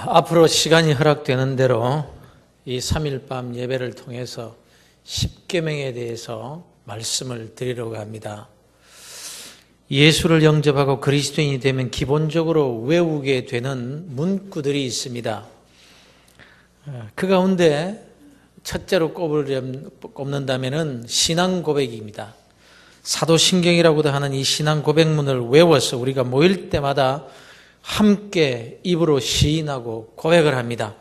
앞으로 시간이 허락되는 대로 이 3일 밤 예배를 통해서 십계명에 대해서 말씀을 드리려고 합니다. 예수를 영접하고 그리스도인이 되면 기본적으로 외우게 되는 문구들이 있습니다. 그 가운데 첫째로 꼽는다면 신앙 고백입니다. 사도신경이라고도 하는 이 신앙 고백문을 외워서 우리가 모일 때마다 함께 입으로 시인하고 고백을 합니다.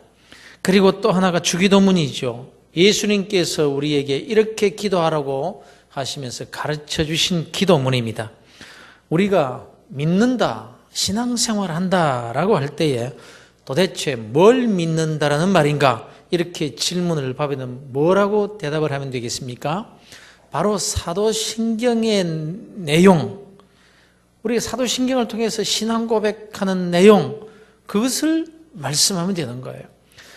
그리고 또 하나가 주기도문이죠. 예수님께서 우리에게 이렇게 기도하라고 하시면서 가르쳐 주신 기도문입니다. 우리가 믿는다, 신앙생활 한다라고 할 때에 도대체 뭘 믿는다라는 말인가? 이렇게 질문을 받으면 뭐라고 대답을 하면 되겠습니까? 바로 사도신경의 내용, 우리가 사도신경을 통해서 신앙 고백하는 내용, 그것을 말씀하면 되는 거예요.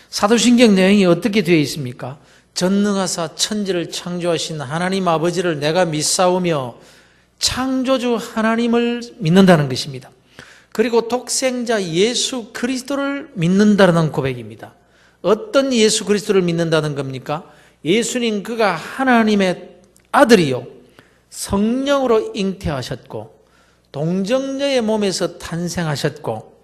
사도신경 내용이 어떻게 되어 있습니까? 전능하사 천지를 창조하신 하나님 아버지를 내가 믿사오며 창조주 하나님을 믿는다는 것입니다. 그리고 독생자 예수 그리스도를 믿는다는 고백입니다. 어떤 예수 그리스도를 믿는다는 겁니까? 예수님 그가 하나님의 아들이요 성령으로 잉태하셨고 동정녀의 몸에서 탄생하셨고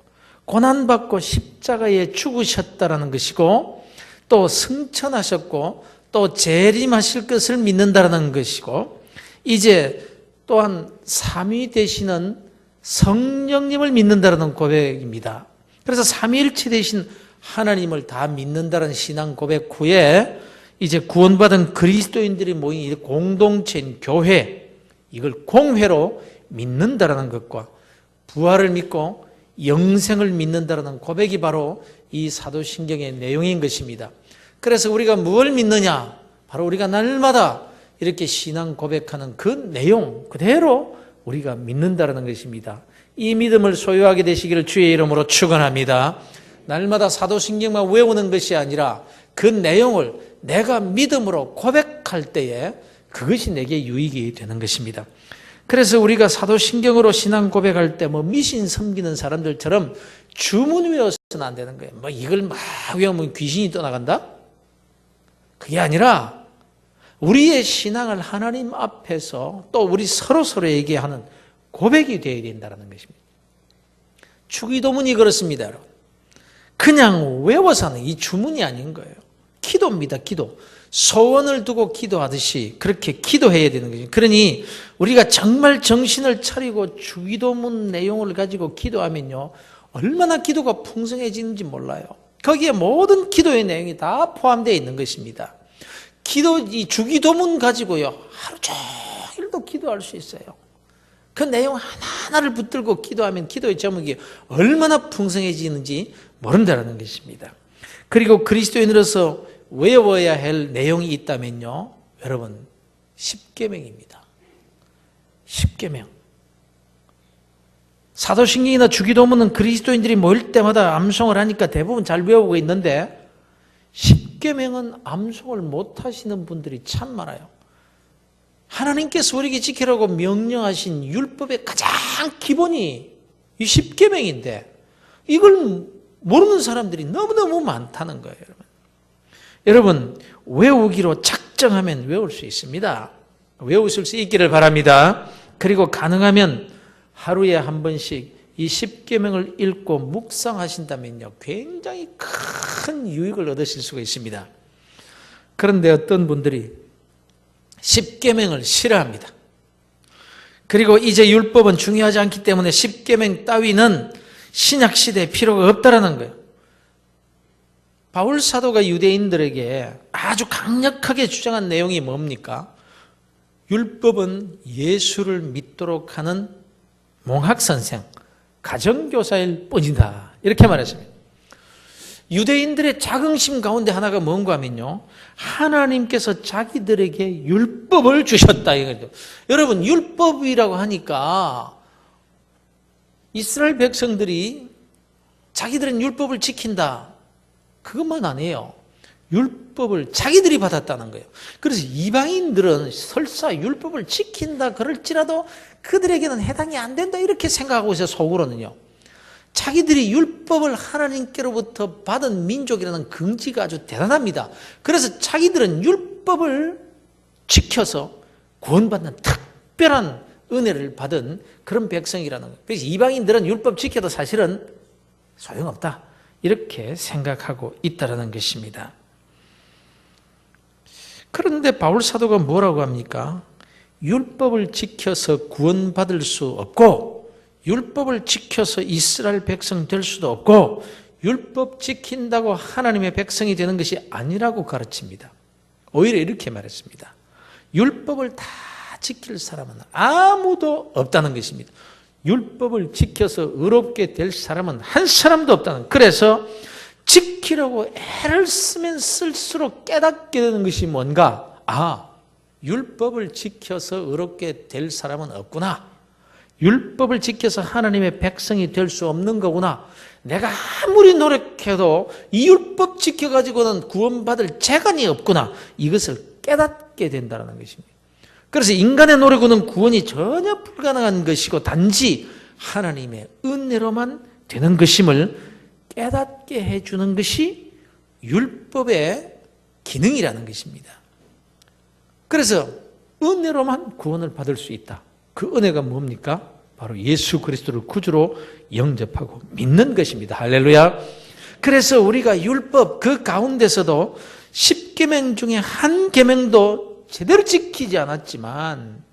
고난받고 십자가에 죽으셨다는 것이고 또 승천하셨고 또 재림하실 것을 믿는다는 것이고 이제 또한 삼위 되시는 성령님을 믿는다는 고백입니다. 그래서 삼위일체 되신 하나님을 다 믿는다는 신앙 고백 후에 이제 구원받은 그리스도인들이 모인 이 공동체인 교회, 이걸 공회로 믿는다라는 것과 부활을 믿고 영생을 믿는다라는 고백이 바로 이 사도신경의 내용인 것입니다. 그래서 우리가 무엇을 믿느냐? 바로 우리가 날마다 이렇게 신앙 고백하는 그 내용 그대로 우리가 믿는다라는 것입니다. 이 믿음을 소유하게 되시기를 주의 이름으로 축원합니다. 날마다 사도신경만 외우는 것이 아니라 그 내용을 내가 믿음으로 고백할 때에 그것이 내게 유익이 되는 것입니다. 그래서 우리가 사도신경으로 신앙 고백할 때 미신 섬기는 사람들처럼 주문 외워서는 안 되는 거예요. 이걸 막 외우면 귀신이 떠나간다? 그게 아니라 우리의 신앙을 하나님 앞에서 또 우리 서로에게 하는 고백이 되어야 된다는 것입니다. 주기도문이 그렇습니다, 여러분. 그냥 외워서는 이 주문이 아닌 거예요. 기도입니다, 기도. 소원을 두고 기도하듯이 그렇게 기도해야 되는 거죠. 그러니 우리가 정말 정신을 차리고 주기도문 내용을 가지고 기도하면요, 얼마나 기도가 풍성해지는지 몰라요. 거기에 모든 기도의 내용이 다 포함되어 있는 것입니다. 이 주기도문 가지고요, 하루 종일도 기도할 수 있어요. 그 내용 하나하나를 붙들고 기도하면 기도의 제목이 얼마나 풍성해지는지 모른다는 것입니다. 그리고 그리스도인으로서 외워야 할 내용이 있다면요, 여러분, 십계명입니다. 십계명. 사도신경이나 주기도문은 그리스도인들이 모일 때마다 암송을 하니까 대부분 잘 외우고 있는데 십계명은 암송을 못하시는 분들이 참 많아요. 하나님께서 우리에게 지키라고 명령하신 율법의 가장 기본이 이 십계명인데 이걸 모르는 사람들이 너무너무 많다는 거예요. 여러분, 외우기로 작정하면 외울 수 있습니다. 외우실 수 있기를 바랍니다. 그리고 가능하면 하루에 한 번씩 이 십계명을 읽고 묵상하신다면요, 굉장히 큰 유익을 얻으실 수가 있습니다. 그런데 어떤 분들이 십계명을 싫어합니다. 그리고 이제 율법은 중요하지 않기 때문에 십계명 따위는 신약시대에 필요가 없다라는 거예요. 바울 사도가 유대인들에게 아주 강력하게 주장한 내용이 뭡니까? 율법은 예수를 믿도록 하는 몽학선생, 가정교사일 뿐이다, 이렇게 말했습니다. 유대인들의 자긍심 가운데 하나가 뭔가 하면요, 하나님께서 자기들에게 율법을 주셨다 이거죠. 여러분, 율법이라고 하니까 이스라엘 백성들이 자기들은 율법을 지킨다, 그것만 아니에요. 율법을 자기들이 받았다는 거예요. 그래서 이방인들은 설사 율법을 지킨다 그럴지라도 그들에게는 해당이 안 된다 이렇게 생각하고 있어요, 속으로는요. 자기들이 율법을 하나님께로부터 받은 민족이라는 긍지가 아주 대단합니다. 그래서 자기들은 율법을 지켜서 구원받는 특별한 은혜를 받은 그런 백성이라는 거예요. 그래서 이방인들은 율법 지켜도 사실은 소용없다, 이렇게 생각하고 있다는 것입니다. 그런데 바울 사도가 뭐라고 합니까? 율법을 지켜서 구원받을 수 없고, 율법을 지켜서 이스라엘 백성 될 수도 없고, 율법 지킨다고 하나님의 백성이 되는 것이 아니라고 가르칩니다. 오히려 이렇게 말했습니다. 율법을 다 지킬 사람은 아무도 없다는 것입니다. 율법을 지켜서 의롭게 될 사람은 한 사람도 없다는. 그래서 지키려고 애를 쓰면 쓸수록 깨닫게 되는 것이 뭔가, 율법을 지켜서 의롭게 될 사람은 없구나. 율법을 지켜서 하나님의 백성이 될 수 없는 거구나. 내가 아무리 노력해도 이 율법 지켜가지고는 구원받을 재간이 없구나. 이것을 깨닫게 된다는 것입니다. 그래서 인간의 노력으로는 구원이 전혀 불가능한 것이고 단지 하나님의 은혜로만 되는 것임을 깨닫게 해주는 것이 율법의 기능이라는 것입니다. 그래서 은혜로만 구원을 받을 수 있다. 그 은혜가 뭡니까? 바로 예수 그리스도를 구주로 영접하고 믿는 것입니다. 할렐루야. 그래서 우리가 율법 그 가운데서도 10계명 중에 한 계명도 제대로 지키지 않았지만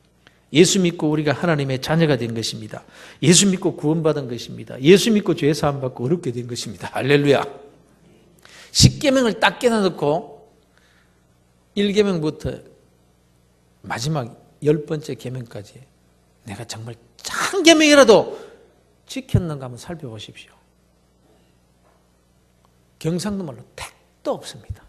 예수 믿고 우리가 하나님의 자녀가 된 것입니다. 예수 믿고 구원받은 것입니다. 예수 믿고 죄 사함 받고 어렵게 된 것입니다. 할렐루야. 10계명을 딱 깨놔놓고 1계명부터 마지막 10번째 계명까지 내가 정말 한 계명이라도 지켰는가 한번 살펴보십시오. 경상도 말로 택도 없습니다.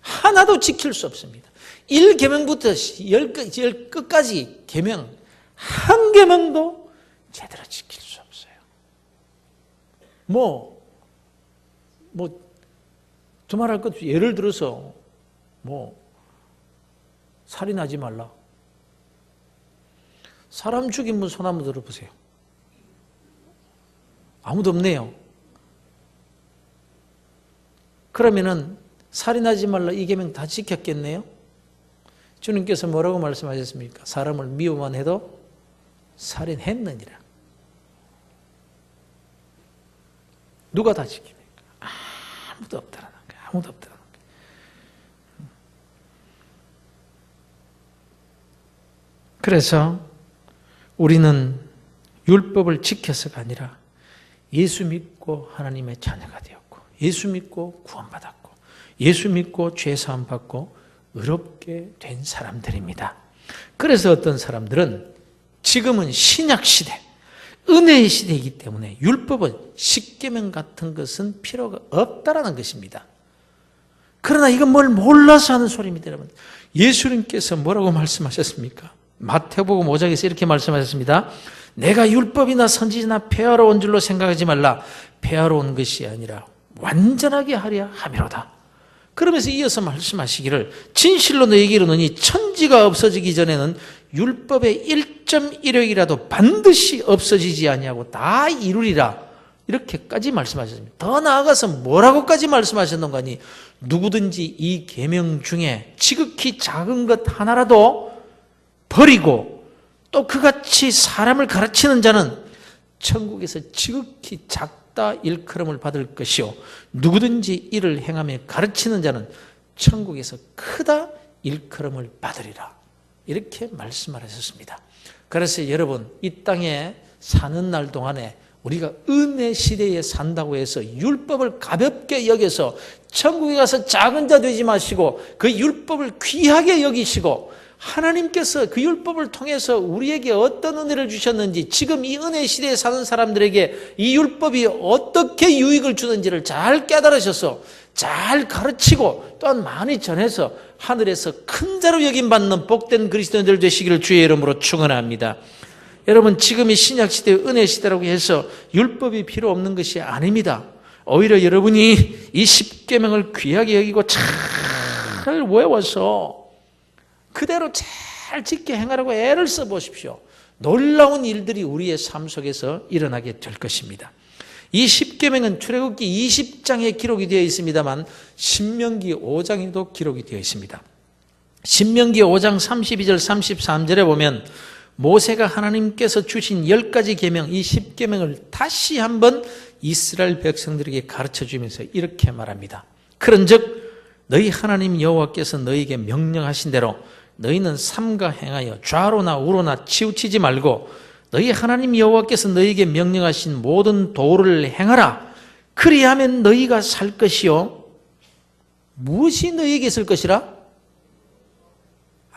하나도 지킬 수 없습니다. 1계명부터 10끝까지 계명 한 계명도 제대로 지킬 수 없어요. 두말할 것 없이 예를 들어서 살인하지 말라. 사람 죽인 분 손 한번 들어보세요. 아무도 없네요. 그러면은 살인하지 말라 이 계명 다 지켰겠네요. 주님께서 뭐라고 말씀하셨습니까? 사람을 미워만 해도 살인했느니라. 누가 다 지킵니까? 아무도 없다라는 거예요. 아무도 없다라는 거예요. 그래서 우리는 율법을 지켜서가 아니라 예수 믿고 하나님의 자녀가 되었고, 예수 믿고 구원받았고, 예수 믿고 죄사함 받고 의롭게 된 사람들입니다. 그래서 어떤 사람들은 지금은 신약시대, 은혜의 시대이기 때문에 율법은 십계명 같은 것은 필요가 없다라는 것입니다. 그러나 이건 뭘 몰라서 하는 소리입니다, 여러분. 예수님께서 뭐라고 말씀하셨습니까? 마태복음 5장에서 이렇게 말씀하셨습니다. 내가 율법이나 선지자나 폐하러 온 줄로 생각하지 말라. 폐하러 온 것이 아니라 완전하게 하려 함이로다. 그러면서 이어서 말씀하시기를 진실로 너희에게 이르노니 천지가 없어지기 전에는 율법의 1.1획이라도 반드시 없어지지 아니하고 다 이루리라. 이렇게까지 말씀하셨습니다. 더 나아가서 뭐라고까지 말씀하셨는가 하니 누구든지 이 계명 중에 지극히 작은 것 하나라도 버리고 또 그같이 사람을 가르치는 자는 천국에서 지극히 작다 일컬음을 받을 것이요 누구든지 이를 행하며 가르치는 자는 천국에서 크다 일컬음을 받으리라. 이렇게 말씀하셨습니다. 그래서 여러분 이 땅에 사는 날 동안에 우리가 은혜 시대에 산다고 해서 율법을 가볍게 여겨서 천국에 가서 작은 자 되지 마시고 그 율법을 귀하게 여기시고 하나님께서 그 율법을 통해서 우리에게 어떤 은혜를 주셨는지 지금 이 은혜 시대에 사는 사람들에게 이 율법이 어떻게 유익을 주는지를 잘 깨달으셔서 잘 가르치고 또한 많이 전해서 하늘에서 큰 자로 여김받는 복된 그리스도인들 되시기를 주의 이름으로 축원합니다. 여러분 지금 이 신약시대의 은혜 시대라고 해서 율법이 필요 없는 것이 아닙니다. 오히려 여러분이 이 십계명을 귀하게 여기고 잘 외워서 그대로 잘 지켜 행하라고 애를 써보십시오. 놀라운 일들이 우리의 삶 속에서 일어나게 될 것입니다. 이 십계명은 출애굽기 20장에 기록이 되어 있습니다만 신명기 5장에도 기록이 되어 있습니다. 신명기 5장 32절 33절에 보면 모세가 하나님께서 주신 10가지 계명, 이 10계명을 다시 한번 이스라엘 백성들에게 가르쳐주면서 이렇게 말합니다. 그런즉 너희 하나님 여호와께서 너희에게 명령하신 대로 너희는 삼가 행하여 좌로나 우로나 치우치지 말고 너희 하나님 여호와께서 너희에게 명령하신 모든 도를 행하라. 그리하면 너희가 살 것이요. 무엇이 너희에게 있을 것이라?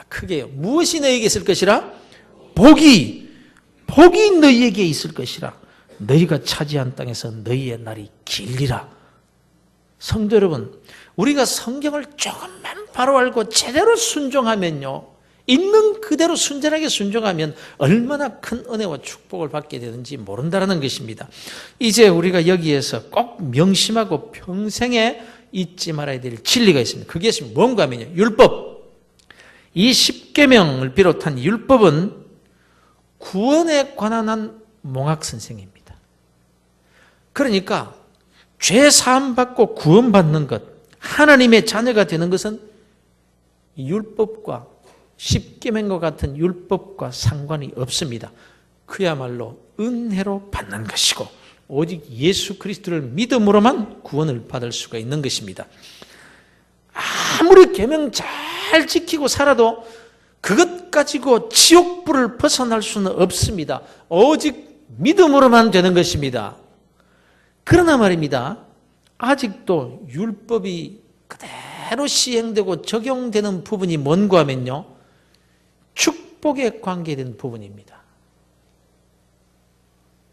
크게요. 무엇이 너희에게 있을 것이라? 복이 너희에게 있을 것이라. 너희가 차지한 땅에서 너희의 날이 길리라. 성도 여러분, 우리가 성경을 조금만 바로 알고 제대로 순종하면요, 있는 그대로 순전하게 순종하면 얼마나 큰 은혜와 축복을 받게 되는지 모른다는 것입니다. 이제 우리가 여기에서 꼭 명심하고 평생에 잊지 말아야 될 진리가 있습니다. 그게 뭔가 하면요, 율법. 이 십계명을 비롯한 율법은 구원에 관한 한 몽학선생입니다. 그러니까 죄 사함 받고 구원받는 것, 하나님의 자녀가 되는 것은 율법과 십계명과 같은 율법과 상관이 없습니다. 그야말로 은혜로 받는 것이고 오직 예수 그리스도를 믿음으로만 구원을 받을 수가 있는 것입니다. 아무리 계명 잘 지키고 살아도 그것 가지고 지옥불을 벗어날 수는 없습니다. 오직 믿음으로만 되는 것입니다. 그러나 말입니다, 아직도 율법이 그대로 시행되고 적용되는 부분이 뭔가 하면요, 축복에 관계된 부분입니다.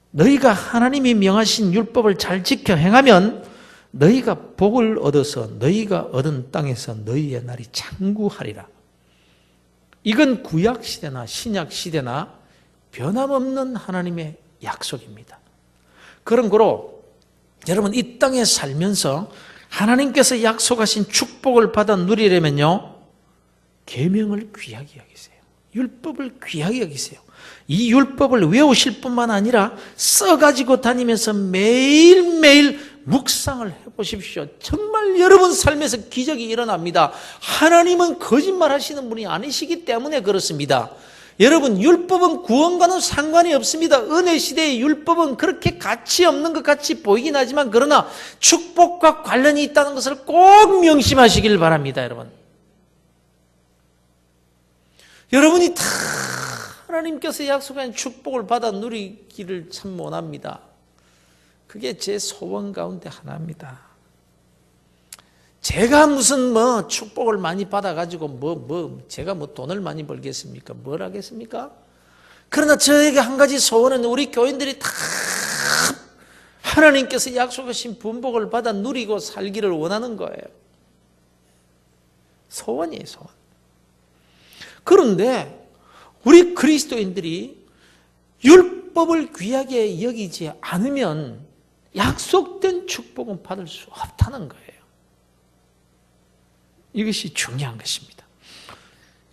너희가 하나님이 명하신 율법을 잘 지켜 행하면 너희가 복을 얻어서 너희가 얻은 땅에서 너희의 날이 장구하리라. 이건 구약시대나 신약시대나 변함없는 하나님의 약속입니다. 그런 거로 여러분, 이 땅에 살면서 하나님께서 약속하신 축복을 받아 누리려면요, 계명을 귀하게 여기세요. 율법을 귀하게 여기세요. 이 율법을 외우실 뿐만 아니라 써가지고 다니면서 매일매일 묵상을 해보십시오. 정말 여러분 삶에서 기적이 일어납니다. 하나님은 거짓말 하시는 분이 아니시기 때문에 그렇습니다. 여러분, 율법은 구원과는 상관이 없습니다. 은혜 시대의 율법은 그렇게 가치 없는 것 같이 보이긴 하지만 그러나 축복과 관련이 있다는 것을 꼭 명심하시길 바랍니다. 여러분이 다 하나님께서 약속한 축복을 받아 누리기를 참 원합니다. 그게 제 소원 가운데 하나입니다. 제가 무슨 축복을 많이 받아가지고 제가 돈을 많이 벌겠습니까? 뭘 하겠습니까? 그러나 저에게 한 가지 소원은 우리 교인들이 다 하나님께서 약속하신 분복을 받아 누리고 살기를 원하는 거예요. 소원이에요, 소원. 그런데 우리 그리스도인들이 율법을 귀하게 여기지 않으면 약속된 축복은 받을 수 없다는 거예요. 이것이 중요한 것입니다.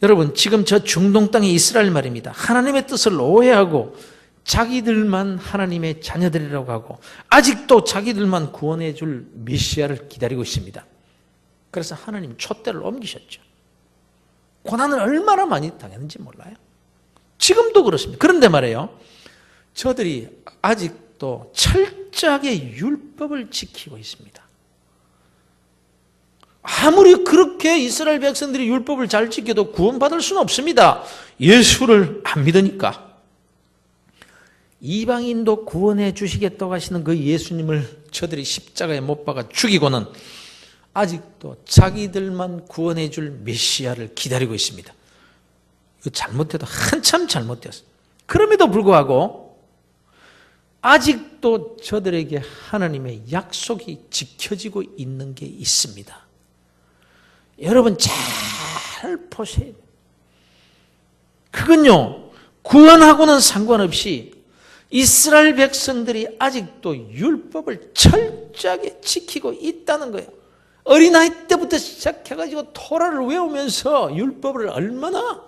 여러분, 지금 저 중동 땅의 이스라엘 말입니다. 하나님의 뜻을 오해하고 자기들만 하나님의 자녀들이라고 하고 아직도 자기들만 구원해 줄 메시아를 기다리고 있습니다. 그래서 하나님 촛대를 옮기셨죠. 고난을 얼마나 많이 당했는지 몰라요. 지금도 그렇습니다. 그런데 말이에요, 저들이 아직도 철저하게 율법을 지키고 있습니다. 아무리 그렇게 이스라엘 백성들이 율법을 잘 지켜도 구원받을 수는 없습니다. 예수를 안 믿으니까. 이방인도 구원해 주시겠다고 하시는 그 예수님을 저들이 십자가에 못 박아 죽이고는 아직도 자기들만 구원해 줄 메시아를 기다리고 있습니다. 이거 잘못해도 한참 잘못되었어요. 그럼에도 불구하고 아직도 저들에게 하나님의 약속이 지켜지고 있는 게 있습니다. 여러분 잘 보세요. 그건요, 구원하고는 상관없이 이스라엘 백성들이 아직도 율법을 철저하게 지키고 있다는 거예요. 어린아이 때부터 시작해가지고 토라를 외우면서 율법을 얼마나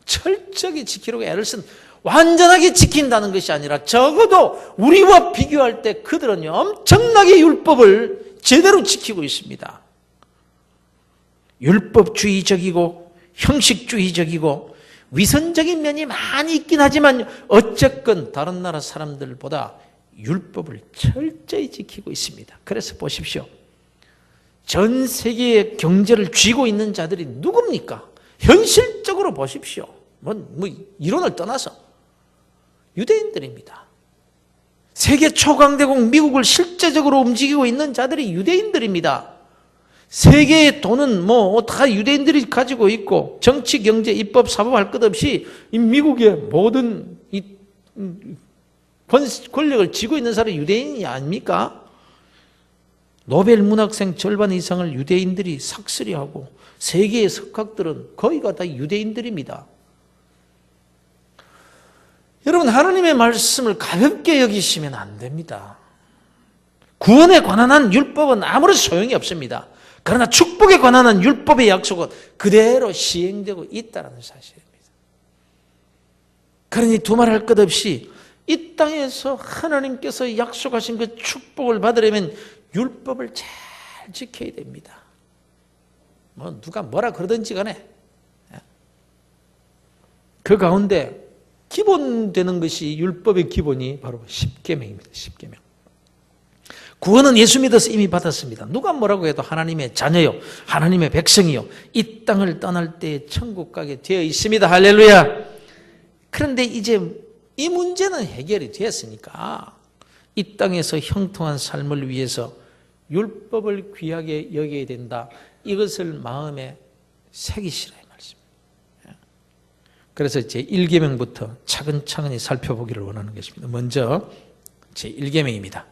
철저하게 지키려고 애를 쓴, 완전하게 지킨다는 것이 아니라 적어도 우리와 비교할 때 그들은 엄청나게 율법을 제대로 지키고 있습니다. 율법주의적이고 형식주의적이고 위선적인 면이 많이 있긴 하지만 어쨌건 다른 나라 사람들보다 율법을 철저히 지키고 있습니다. 그래서 보십시오. 전 세계의 경제를 쥐고 있는 자들이 누굽니까? 현실적으로 보십시오. 뭐 이론을 떠나서 유대인들입니다. 세계 초강대국 미국을 실제적으로 움직이고 있는 자들이 유대인들입니다. 세계의 돈은 다 유대인들이 가지고 있고 정치, 경제, 입법, 사법 할 것 없이 이 미국의 모든 권력을 쥐고 있는 사람이 유대인이 아닙니까? 노벨 문학상 절반 이상을 유대인들이 삭슬이하고 세계의 석학들은 거의가 다 유대인들입니다. 여러분, 하나님의 말씀을 가볍게 여기시면 안 됩니다. 구원에 관한 한 율법은 아무런 소용이 없습니다. 그러나 축복에 관한 한 율법의 약속은 그대로 시행되고 있다는 사실입니다. 그러니 두말할 것 없이 이 땅에서 하나님께서 약속하신 그 축복을 받으려면 율법을 잘 지켜야 됩니다. 누가 뭐라 그러든지 간에 그 가운데 기본되는 것이 율법의 기본이 바로 십계명입니다. 십계명. 구원은 예수 믿어서 이미 받았습니다. 누가 뭐라고 해도 하나님의 자녀요, 하나님의 백성이요, 이 땅을 떠날 때 천국 가게 되어 있습니다. 할렐루야. 그런데 이제 이 문제는 해결이 되었으니까 이 땅에서 형통한 삶을 위해서 율법을 귀하게 여겨야 된다. 이것을 마음에 새기시라 이 말씀입니다. 그래서 제 1계명부터 차근차근히 살펴보기를 원하는 것입니다. 먼저 제 1계명입니다.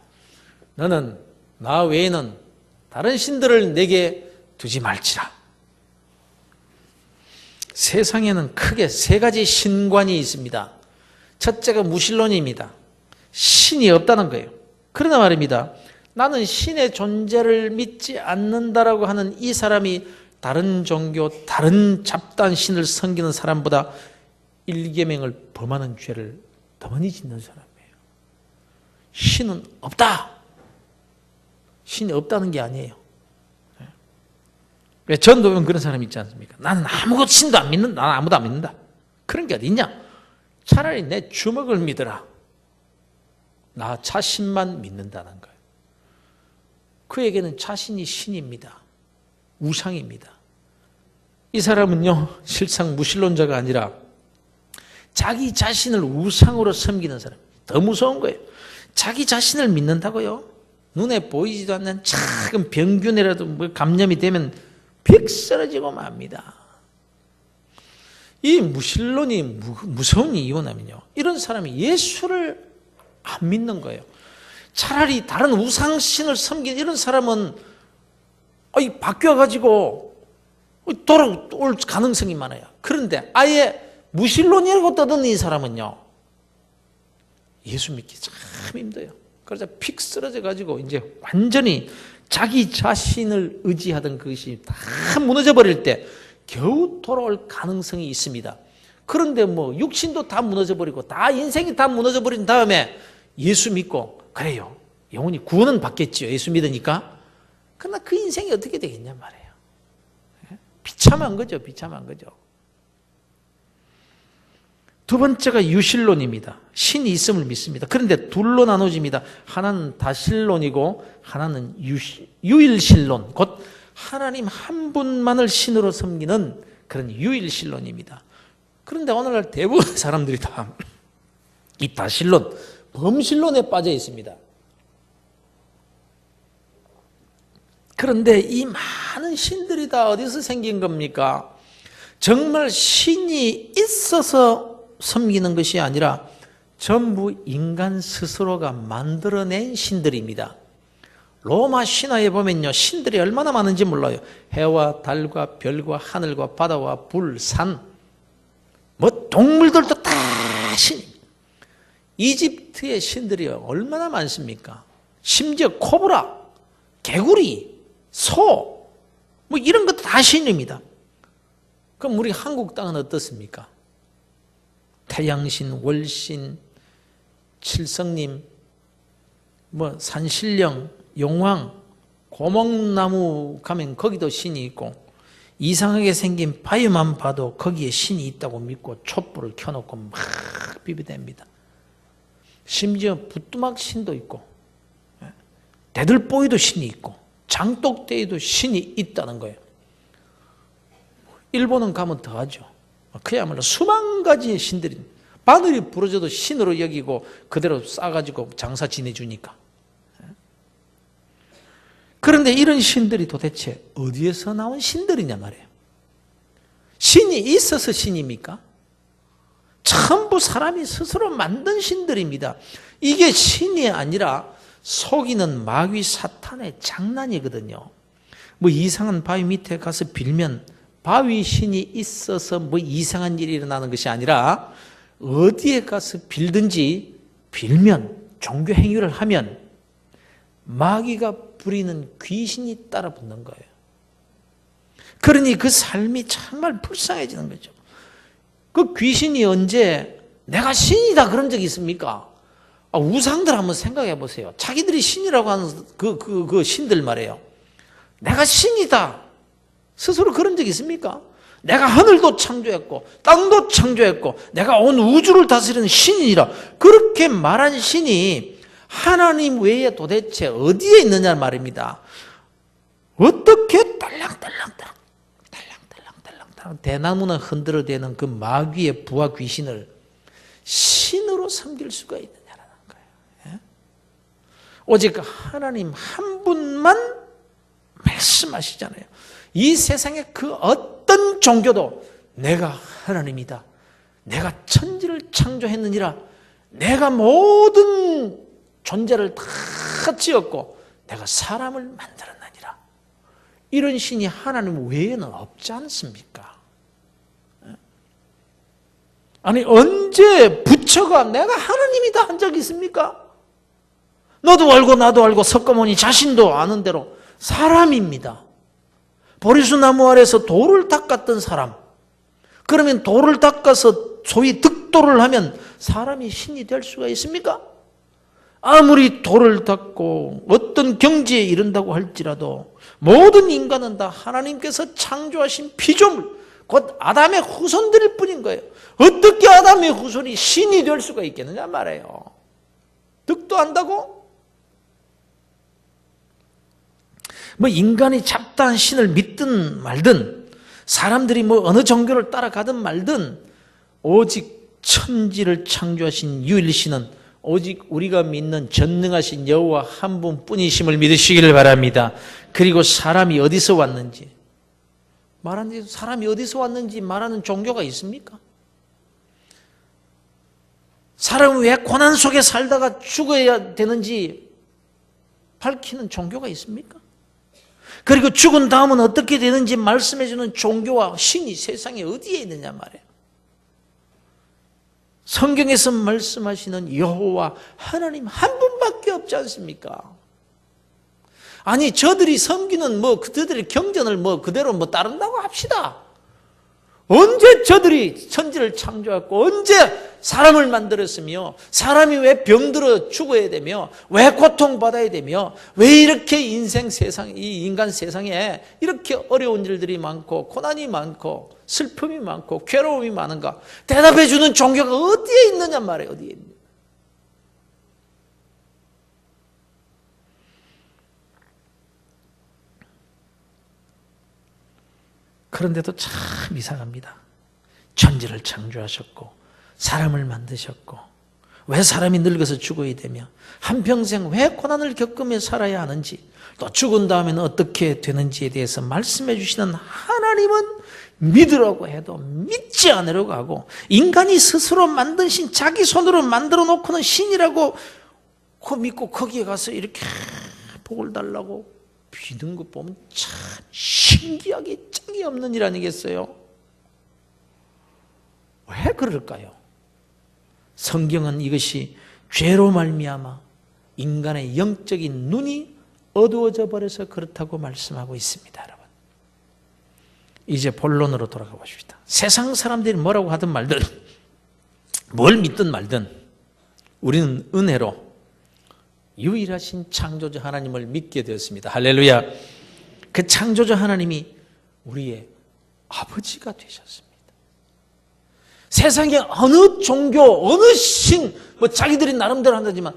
너는 나 외에는 다른 신들을 내게 두지 말지라. 세상에는 크게 세 가지 신관이 있습니다. 첫째가 무신론입니다. 신이 없다는 거예요. 그러나 말입니다. 나는 신의 존재를 믿지 않는다라고 하는 이 사람이 다른 종교, 다른 잡다한 신을 섬기는 사람보다 1계명을 범하는 죄를 더 많이 짓는 사람이에요. 신은 없다. 신이 없다는 게 아니에요. 왜 전도 보면 그런 사람이 있지 않습니까? 나는 아무것도 신도 안 믿는다. 나는 아무도 안 믿는다. 그런 게 어디 있냐? 차라리 내 주먹을 믿어라. 나 자신만 믿는다는 거예요. 그에게는 자신이 신입니다. 우상입니다. 이 사람은요, 실상 무신론자가 아니라 자기 자신을 우상으로 섬기는 사람. 더 무서운 거예요. 자기 자신을 믿는다고요? 눈에 보이지도 않는 작은 병균이라도 감염이 되면 백 쓰러지고 맙니다. 이 무신론이 무서운 이유냐면요, 이런 사람이 예수를 안 믿는 거예요. 차라리 다른 우상신을 섬기는 이런 사람은 바뀌어가지고 돌아올 가능성이 많아요. 그런데 아예 무신론이라고 떠드는 이 사람은요, 예수 믿기 참 힘들어요. 그래서 픽 쓰러져가지고 이제 완전히 자기 자신을 의지하던 그것이 다 무너져버릴 때 겨우 돌아올 가능성이 있습니다. 그런데 육신도 다 무너져버리고 다 인생이 다 무너져버린 다음에 예수 믿고 그래요, 영혼이 구원은 받겠지요. 예수 믿으니까. 그러나 그 인생이 어떻게 되겠냐 말이에요. 비참한 거죠. 비참한 거죠. 두 번째가 유실론입니다. 신이 있음을 믿습니다. 그런데 둘로 나눠집니다. 하나는 다실론이고 하나는 유일신론, 곧 하나님 한 분만을 신으로 섬기는 그런 유일신론입니다. 그런데 오늘날 대부분 사람들이 다 이 다실론, 범신론에 빠져 있습니다. 그런데 이 많은 신들이 다 어디서 생긴 겁니까? 정말 신이 있어서 섬기는 것이 아니라 전부 인간 스스로가 만들어낸 신들입니다. 로마 신화에 보면요, 신들이 얼마나 많은지 몰라요. 해와 달과 별과 하늘과 바다와 불, 산, 동물들도 다 신입니다. 이집트의 신들이 얼마나 많습니까? 심지어 코브라, 개구리, 소, 이런 것도 다 신입니다. 그럼 우리 한국 땅은 어떻습니까? 태양신, 월신, 칠성님, 산신령, 용왕, 고목나무 가면 거기도 신이 있고, 이상하게 생긴 바위만 봐도 거기에 신이 있다고 믿고 촛불을 켜놓고 막 비비댑니다. 심지어 부뚜막 신도 있고, 대들보이도 신이 있고, 장독대에도 신이 있다는 거예요. 일본은 가면 더하죠. 그야말로 수만 가지의 신들이, 바늘이 부러져도 신으로 여기고 그대로 싸가지고 장사 지내주니까. 그런데 이런 신들이 도대체 어디에서 나온 신들이냐 말이에요. 신이 있어서 신입니까? 전부 사람이 스스로 만든 신들입니다. 이게 신이 아니라 속이는 마귀 사탄의 장난이거든요. 이상한 바위 밑에 가서 빌면 바위 신이 있어서 이상한 일이 일어나는 것이 아니라 어디에 가서 빌든지 빌면 종교 행위를 하면 마귀가 부리는 귀신이 따라 붙는 거예요. 그러니 그 삶이 정말 불쌍해지는 거죠. 그 귀신이 언제 내가 신이다 그런 적이 있습니까? 우상들 한번 생각해 보세요. 자기들이 신이라고 하는 그 신들 말이에요. 내가 신이다 스스로 그런 적이 있습니까? 내가 하늘도 창조했고 땅도 창조했고 내가 온 우주를 다스리는 신이라 그렇게 말한 신이 하나님 외에 도대체 어디에 있느냐 말입니다. 어떻게 딸랑딸랑딸랑 대나무는 흔들어대는 그 마귀의 부하 귀신을 신으로 섬길 수가 있느냐라는 거예요. 오직 하나님 한 분만 말씀하시잖아요. 이 세상의 그 어떤 종교도 내가 하나님이다, 내가 천지를 창조했느니라, 내가 모든 존재를 다 지었고 내가 사람을 만들었느니라, 이런 신이 하나님 외에는 없지 않습니까? 아니 언제 부처가 내가 하나님이다 한 적이 있습니까? 너도 알고 나도 알고 석가모니 자신도 아는 대로 사람입니다. 보리수나무 아래서 돌을 닦았던 사람, 그러면 돌을 닦아서 소위 득도를 하면 사람이 신이 될 수가 있습니까? 아무리 돌을 닦고 어떤 경지에 이른다고 할지라도 모든 인간은 다 하나님께서 창조하신 피조물, 곧 아담의 후손들일 뿐인 거예요. 어떻게 아담의 후손이 신이 될 수가 있겠느냐 말이에요. 득도한다고? 인간이 잡다한 신을 믿든 말든, 사람들이 어느 종교를 따라가든 말든, 오직 천지를 창조하신 유일신은 오직 우리가 믿는 전능하신 여호와 한 분뿐이심을 믿으시기를 바랍니다. 그리고 사람이 어디서 왔는지 말하는 종교가 있습니까? 사람은 왜 고난 속에 살다가 죽어야 되는지 밝히는 종교가 있습니까? 그리고 죽은 다음은 어떻게 되는지 말씀해주는 종교와 신이 세상에 어디에 있느냐 말이에요. 성경에서 말씀하시는 여호와 하나님 한 분밖에 없지 않습니까? 아니 저들이 섬기는 그들의 경전을 그대로 따른다고 합시다. 언제 저들이 천지를 창조했고 언제 사람을 만들었으며 사람이 왜 병들어 죽어야 되며 왜 고통받아야 되며 왜 이렇게 이 인간 세상에 이렇게 어려운 일들이 많고 고난이 많고 슬픔이 많고 괴로움이 많은가 대답해 주는 종교가 어디에 있느냐 말이에요. 어디에 있느냐. 그런데도 참 이상합니다. 천지를 창조하셨고 사람을 만드셨고 왜 사람이 늙어서 죽어야 되며 한평생 왜 고난을 겪으며 살아야 하는지 또 죽은 다음에는 어떻게 되는지에 대해서 말씀해 주시는 하나님은 믿으라고 해도 믿지 않으려고 하고 인간이 스스로 만든 신, 자기 손으로 만들어 놓고는 신이라고 믿고 거기에 가서 이렇게 복을 달라고 비는 거 보면 참 신기하게 짝이 없는 일 아니겠어요? 왜 그럴까요? 성경은 이것이 죄로 말미암아 인간의 영적인 눈이 어두워져 버려서 그렇다고 말씀하고 있습니다. 여러분, 이제 본론으로 돌아가 보십시다. 세상 사람들이 뭐라고 하든 말든 뭘 믿든 말든 우리는 은혜로 유일하신 창조주 하나님을 믿게 되었습니다. 할렐루야. 그 창조주 하나님이 우리의 아버지가 되셨습니다. 세상에 어느 종교, 어느 신, 자기들이 나름대로 한다지만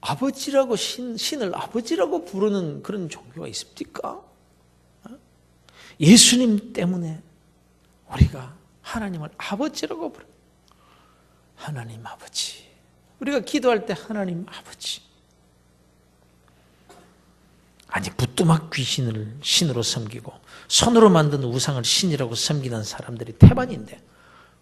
아버지라고 신을 아버지라고 부르는 그런 종교가 있습니까? 예수님 때문에 우리가 하나님을 아버지라고 부르는 하나님 아버지. 우리가 기도할 때 하나님 아버지. 아니 부뚜막 귀신을 신으로 섬기고 손으로 만든 우상을 신이라고 섬기는 사람들이 태반인데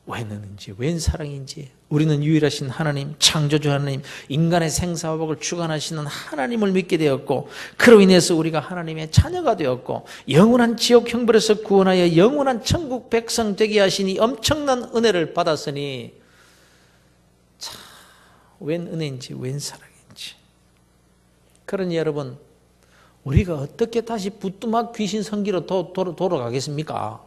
왜 느는지 웬 사랑인지 우리는 유일하신 하나님 창조주 하나님 인간의 생사화복을 주관하시는 하나님을 믿게 되었고 그로 인해서 우리가 하나님의 자녀가 되었고 영원한 지옥 형벌에서 구원하여 영원한 천국 백성 되게 하시니 엄청난 은혜를 받았으니 참 웬 은혜인지 웬 사랑인지. 그러니 여러분 우리가 어떻게 다시 부뚜막 귀신 섬기러 돌아가겠습니까?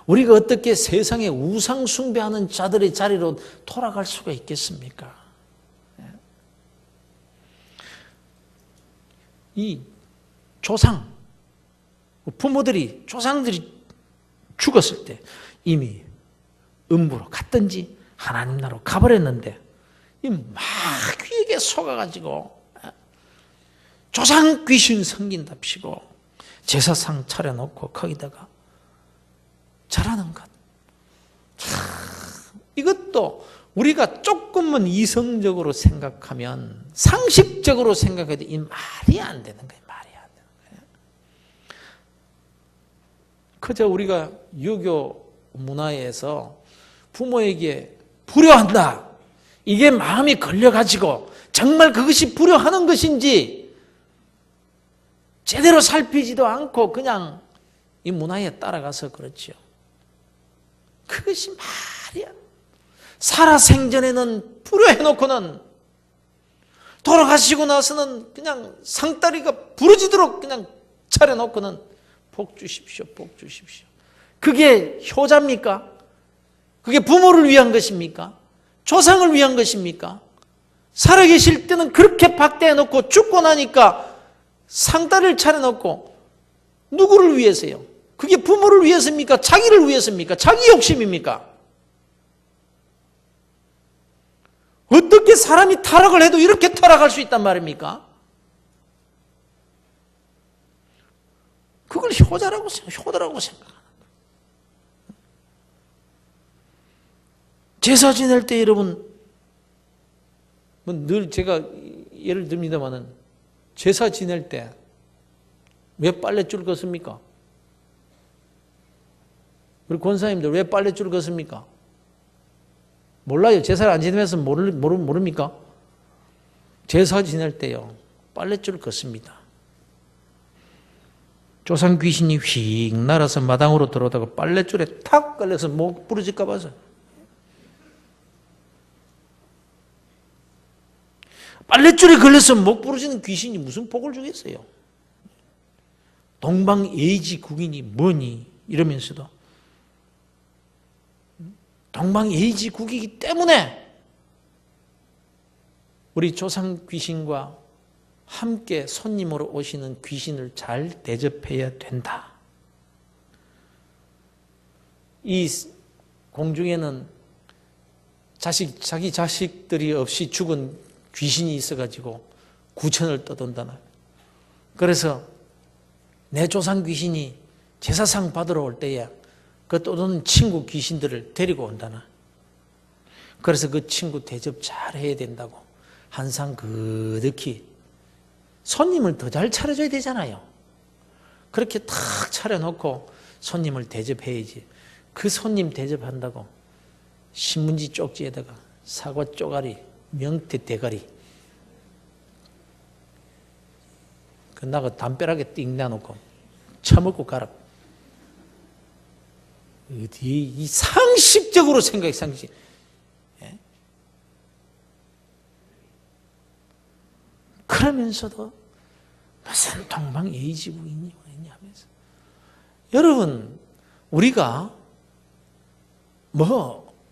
우리가 어떻게 세상에 우상 숭배하는 자들의 자리로 돌아갈 수가 있겠습니까? 이 조상, 부모들이, 조상들이 죽었을 때 이미 음부로 갔든지 하나님 나라로 가버렸는데 이 마귀에게 속아가지고 조상 귀신 섬긴답시고 제사상 차려놓고 거기다가 잘하는 것. 참, 이것도 우리가 조금은 이성적으로 생각하면 상식적으로 생각해도 이 말이 안 되는 거예요. 말이 안 되는 거예요. 그저 우리가 유교 문화에서 부모에게 불효한다. 이게 마음이 걸려가지고 정말 그것이 불효하는 것인지 제대로 살피지도 않고 그냥 이 문화에 따라가서 그렇죠. 그것이 말이야. 살아생전에는 불효해놓고는 돌아가시고 나서는 그냥 상다리가 부러지도록 그냥 차려놓고는 복 주십시오, 복 주십시오. 그게 효자입니까? 그게 부모를 위한 것입니까? 조상을 위한 것입니까? 살아계실 때는 그렇게 박대해놓고 죽고 나니까 상다리를 차려놓고 누구를 위해서요? 그게 부모를 위해서입니까? 자기를 위해서입니까? 자기 욕심입니까? 어떻게 사람이 타락을 해도 이렇게 타락할 수 있단 말입니까? 그걸 효자라고 생각하는 거예요. 제사 지낼 때 여러분, 늘 제가 예를 듭니다만은 제사 지낼 때 왜 빨랫줄 걷습니까? 우리 권사님들 왜 빨랫줄 걷습니까? 몰라요. 제사를 안 지내면서 모릅니까? 제사 지낼 때요. 빨랫줄 걷습니다. 조상 귀신이 휙 날아서 마당으로 들어오다가 빨랫줄에 탁 걸려서 목 부러질까 봐서. 빨랫줄에 걸려서 목 부러지는 귀신이 무슨 복을 주겠어요? 동방예의지국이니 뭐니 이러면서도 동방예의지국이기 때문에 우리 조상 귀신과 함께 손님으로 오시는 귀신을 잘 대접해야 된다. 이 공중에는 자기 자식들이 없이 죽은 귀신이 있어가지고 구천을 떠돈다나. 그래서 내 조상 귀신이 제사상 받으러 올 때에 그 떠도는 친구 귀신들을 데리고 온다나. 그래서 그 친구 대접 잘 해야 된다고. 한상 그득히 손님을 더 잘 차려줘야 되잖아요. 그렇게 탁 차려놓고 손님을 대접해야지. 그 손님 대접한다고 신문지 쪽지에다가 사과 쪼가리, 명태 대가리 끝나고 담벼락에 띵 놔놓고 처먹고 가라. 어디 이 상식적으로 생각해. 상식. 예? 그러면서도 무슨 동방예의지국이니 뭐니 하면서. 여러분 우리가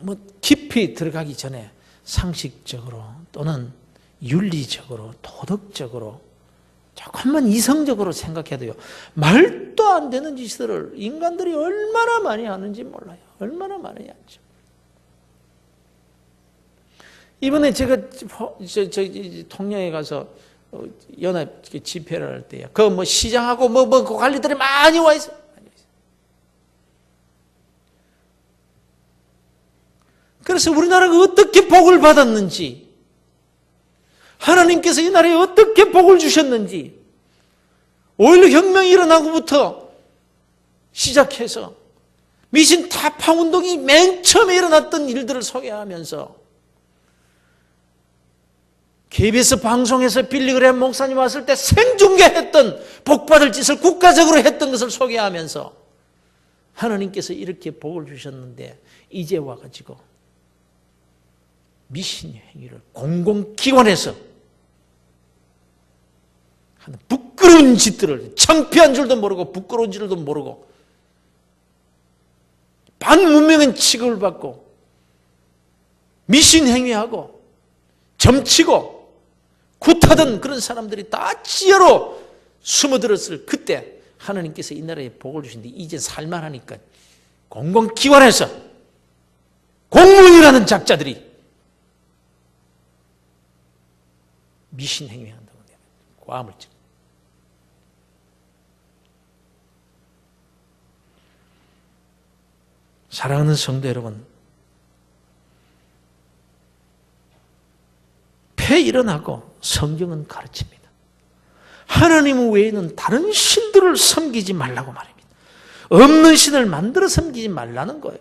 뭐 깊이 들어가기 전에 상식적으로 또는 윤리적으로 도덕적으로 조금만 이성적으로 생각해야 돼요. 말도 안 되는 짓을 인간들이 얼마나 많이 하는지 몰라요. 얼마나 많이 하죠. 이번에 제가 통영에 가서 연합 집회를 할 때요. 그 뭐 시장하고 그 관리들이 많이 와 있어요. 그래서 우리나라가 어떻게 복을 받았는지, 하나님께서 이 나라에 어떻게 복을 주셨는지, 5.16 혁명이 일어나고부터 시작해서 미신 타파 운동이 맨 처음에 일어났던 일들을 소개하면서 KBS 방송에서 빌리그레임 목사님 왔을 때 생중계했던 복받을 짓을 국가적으로 했던 것을 소개하면서 하나님께서 이렇게 복을 주셨는데 이제 와가지고 미신 행위를 공공기관에서 하는 부끄러운 짓들을, 창피한 줄도 모르고 부끄러운 줄도 모르고 반문명한 취급을 받고 미신 행위하고 점치고 굿하던 그런 사람들이 다 지혜로 숨어들었을 그때 하나님께서 이 나라에 복을 주신데 이제 살만하니까 공공기관에서 공무원이라는 작자들이 미신 행위한다고 과물증. 사랑하는 성도 여러분, 폐 일어나고 성경은 가르칩니다. 하나님 외에는 다른 신들을 섬기지 말라고 말입니다. 없는 신을 만들어 섬기지 말라는 거예요.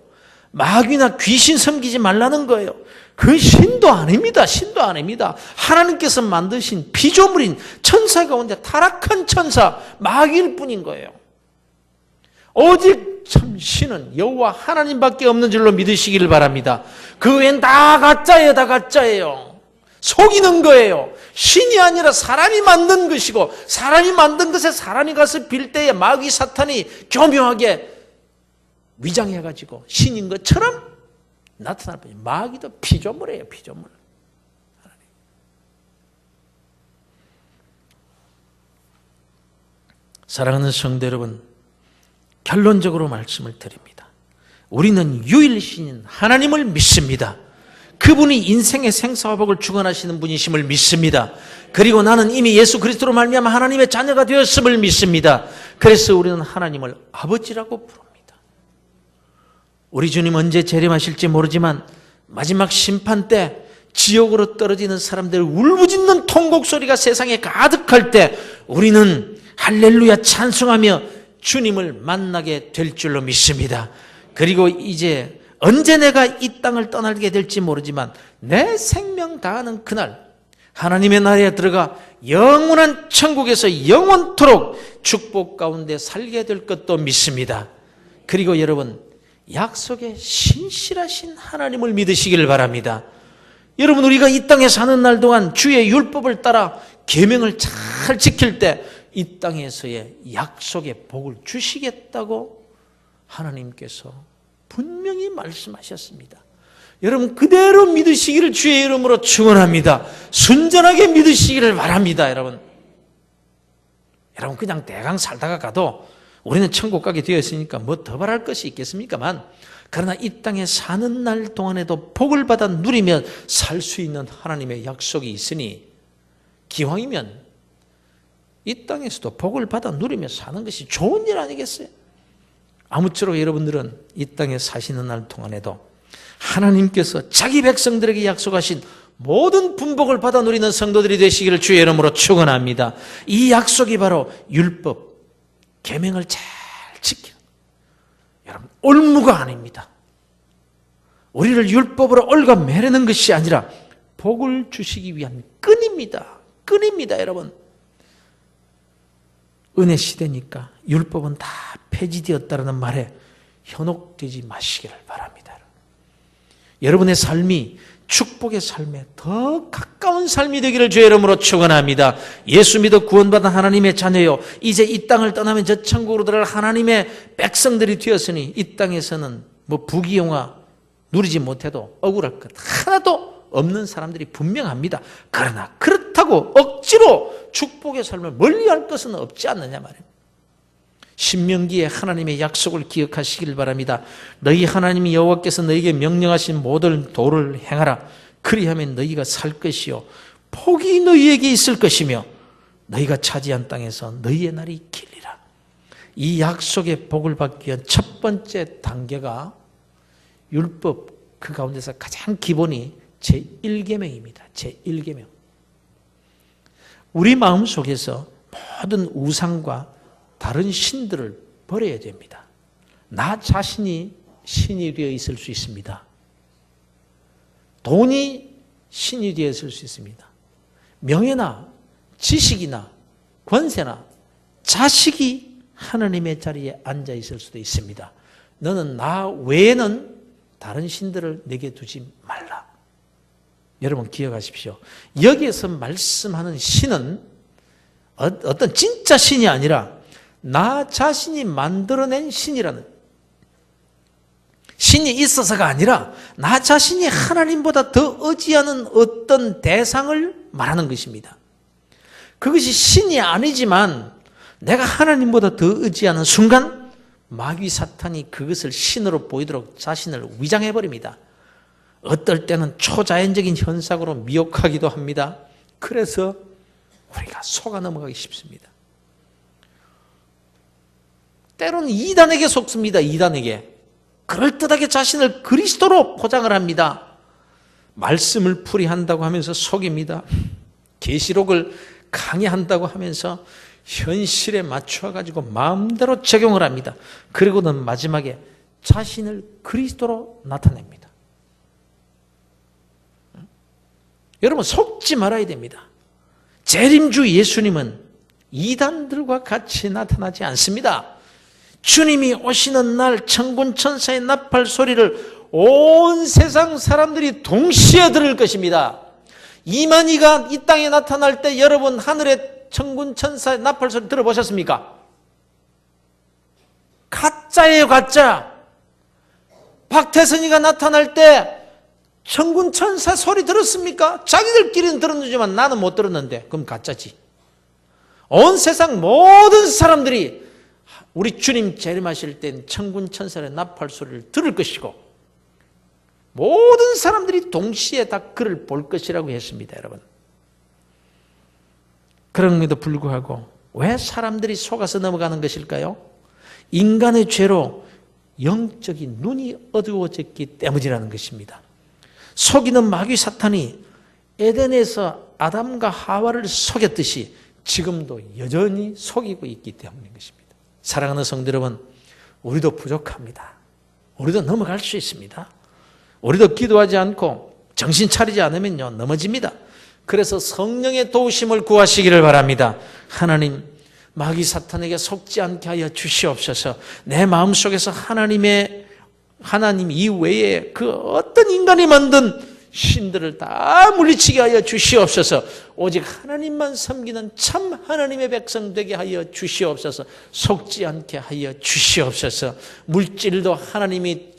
마귀나 귀신 섬기지 말라는 거예요. 그 신도 아닙니다. 신도 아닙니다. 하나님께서 만드신 피조물인 천사 가운데 타락한 천사 마귀일 뿐인 거예요. 오직 참 신은 여호와 하나님밖에 없는 줄로 믿으시기를 바랍니다. 그 외엔 다 가짜예요. 다 가짜예요. 속이는 거예요. 신이 아니라 사람이 만든 것이고 사람이 만든 것에 사람이 가서 빌 때에 마귀 사탄이 교묘하게 위장해가지고 신인 것처럼 나타날 뿐이에요. 마귀도 피조물이에요. 피조물. 사랑하는 성도 여러분, 결론적으로 말씀을 드립니다. 우리는 유일신인 하나님을 믿습니다. 그분이 인생의 생사화복을 주관하시는 분이심을 믿습니다. 그리고 나는 이미 예수 그리스도로 말미암아 하나님의 자녀가 되었음을 믿습니다. 그래서 우리는 하나님을 아버지라고 부릅니다. 우리 주님 언제 재림하실지 모르지만 마지막 심판 때 지옥으로 떨어지는 사람들 울부짖는 통곡 소리가 세상에 가득할 때 우리는 할렐루야 찬송하며 주님을 만나게 될 줄로 믿습니다. 그리고 이제 언제 내가 이 땅을 떠나게 될지 모르지만 내 생명 다하는 그날 하나님의 나라에 들어가 영원한 천국에서 영원토록 축복 가운데 살게 될 것도 믿습니다. 그리고 여러분, 약속에 신실하신 하나님을 믿으시기를 바랍니다. 여러분, 우리가 이 땅에 사는 날 동안 주의 율법을 따라 계명을 잘 지킬 때 이 땅에서의 약속의 복을 주시겠다고 하나님께서 분명히 말씀하셨습니다. 여러분, 그대로 믿으시기를 주의 이름으로 축원합니다. 순전하게 믿으시기를 바랍니다. 여러분 그냥 대강 살다가 가도 우리는 천국 가게 되었으니까 뭐 더 바랄 것이 있겠습니까만, 그러나 이 땅에 사는 날 동안에도 복을 받아 누리며 살 수 있는 하나님의 약속이 있으니 기왕이면 이 땅에서도 복을 받아 누리며 사는 것이 좋은 일 아니겠어요? 아무쪼록 여러분들은 이 땅에 사시는 날 동안에도 하나님께서 자기 백성들에게 약속하신 모든 분복을 받아 누리는 성도들이 되시기를 주의 이름으로 축원합니다. 이 약속이 바로 율법, 계명을 잘 지키는, 여러분, 올무가 아닙니다. 우리를 율법으로 얽어매려는 것이 아니라 복을 주시기 위한 끈입니다. 끈입니다, 여러분. 은혜 시대니까 율법은 다 폐지되었다는 말에 현혹되지 마시기를 바랍니다. 여러분의 삶이 축복의 삶에 더 가까운 삶이 되기를 주의 이름으로 축원합니다. 예수 믿어 구원받은 하나님의 자녀요, 이제 이 땅을 떠나면 저 천국으로 들어갈 하나님의 백성들이 되었으니 이 땅에서는 뭐 부귀영화, 누리지 못해도 억울할 것 하나도 없는 사람들이 분명합니다. 그러나 그렇다고 억지로 축복의 삶을 멀리할 것은 없지 않느냐 말이에요. 신명기에 하나님의 약속을 기억하시길 바랍니다. 너희 하나님 여호와께서 너희에게 명령하신 모든 도를 행하라. 그리하면 너희가 살 것이요 복이 너희에게 있을 것이며 너희가 차지한 땅에서 너희의 날이 길리라. 이 약속의 복을 받기 위한 첫 번째 단계가 율법, 그 가운데서 가장 기본이 제1계명입니다. 제1계명. 우리 마음속에서 모든 우상과 다른 신들을 버려야 됩니다. 나 자신이 신이 되어 있을 수 있습니다. 돈이 신이 되어 있을 수 있습니다. 명예나 지식이나 권세나 자식이 하나님의 자리에 앉아 있을 수도 있습니다. 너는 나 외에는 다른 신들을 내게 두지 말라. 여러분 기억하십시오. 여기에서 말씀하는 신은 어떤 진짜 신이 아니라 나 자신이 만들어낸 신이라는, 신이 있어서가 아니라 나 자신이 하나님보다 더 의지하는 어떤 대상을 말하는 것입니다. 그것이 신이 아니지만 내가 하나님보다 더 의지하는 순간 마귀 사탄이 그것을 신으로 보이도록 자신을 위장해버립니다. 어떨 때는 초자연적인 현상으로 미혹하기도 합니다. 그래서 우리가 속아 넘어가기 쉽습니다. 때로는 이단에게 속습니다. 이단에게. 그럴듯하게 자신을 그리스도로 포장을 합니다. 말씀을 풀이한다고 하면서 속입니다. 계시록을 강의한다고 하면서 현실에 맞춰가지고 마음대로 적용을 합니다. 그리고는 마지막에 자신을 그리스도로 나타냅니다. 여러분 속지 말아야 됩니다. 재림주 예수님은 이단들과 같이 나타나지 않습니다. 주님이 오시는 날 천군 천사의 나팔 소리를 온 세상 사람들이 동시에 들을 것입니다. 이만희가 이 땅에 나타날 때 여러분 하늘의 천군 천사의 나팔 소리 들어보셨습니까? 가짜예요, 가짜. 박태선이가 나타날 때 천군 천사 소리 들었습니까? 자기들끼리는 들었지만 나는 못 들었는데 그럼 가짜지. 온 세상 모든 사람들이 우리 주님 재림하실 땐 천군 천사의 나팔 소리를 들을 것이고 모든 사람들이 동시에 다 그를 볼 것이라고 했습니다, 여러분. 그럼에도 불구하고 왜 사람들이 속아서 넘어가는 것일까요? 인간의 죄로 영적인 눈이 어두워졌기 때문이라는 것입니다. 속이는 마귀 사탄이 에덴에서 아담과 하와를 속였듯이 지금도 여전히 속이고 있기 때문인 것입니다. 사랑하는 성도 여러분, 우리도 부족합니다. 우리도 넘어갈 수 있습니다. 우리도 기도하지 않고 정신 차리지 않으면요 넘어집니다. 그래서 성령의 도우심을 구하시기를 바랍니다. 하나님, 마귀 사탄에게 속지 않게 하여 주시옵소서. 내 마음속에서 하나님 이외에 그 어떤 인간이 만든 신들을 다 물리치게 하여 주시옵소서. 오직 하나님만 섬기는 참 하나님의 백성 되게 하여 주시옵소서. 속지 않게 하여 주시옵소서. 물질도 하나님이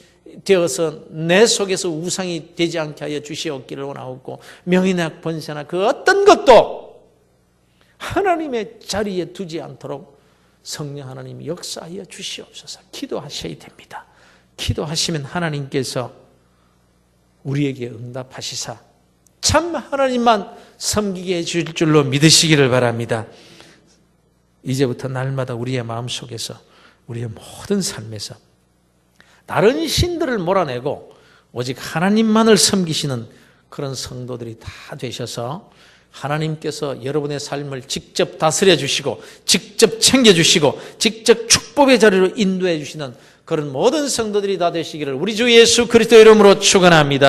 되어서 내 속에서 우상이 되지 않게 하여 주시옵기를 원하옵고, 명예나 권세나 그 어떤 것도 하나님의 자리에 두지 않도록 성령 하나님이 역사하여 주시옵소서. 기도하셔야 됩니다. 기도하시면 하나님께서 우리에게 응답하시사 참 하나님만 섬기게 해줄 줄로 믿으시기를 바랍니다. 이제부터 날마다 우리의 마음속에서 우리의 모든 삶에서 다른 신들을 몰아내고 오직 하나님만을 섬기시는 그런 성도들이 다 되셔서 하나님께서 여러분의 삶을 직접 다스려 주시고 직접 챙겨 주시고 직접 축복의 자리로 인도해 주시는 그런 모든 성도들이 다 되시기를 우리 주 예수 그리스도 이름으로 축원합니다.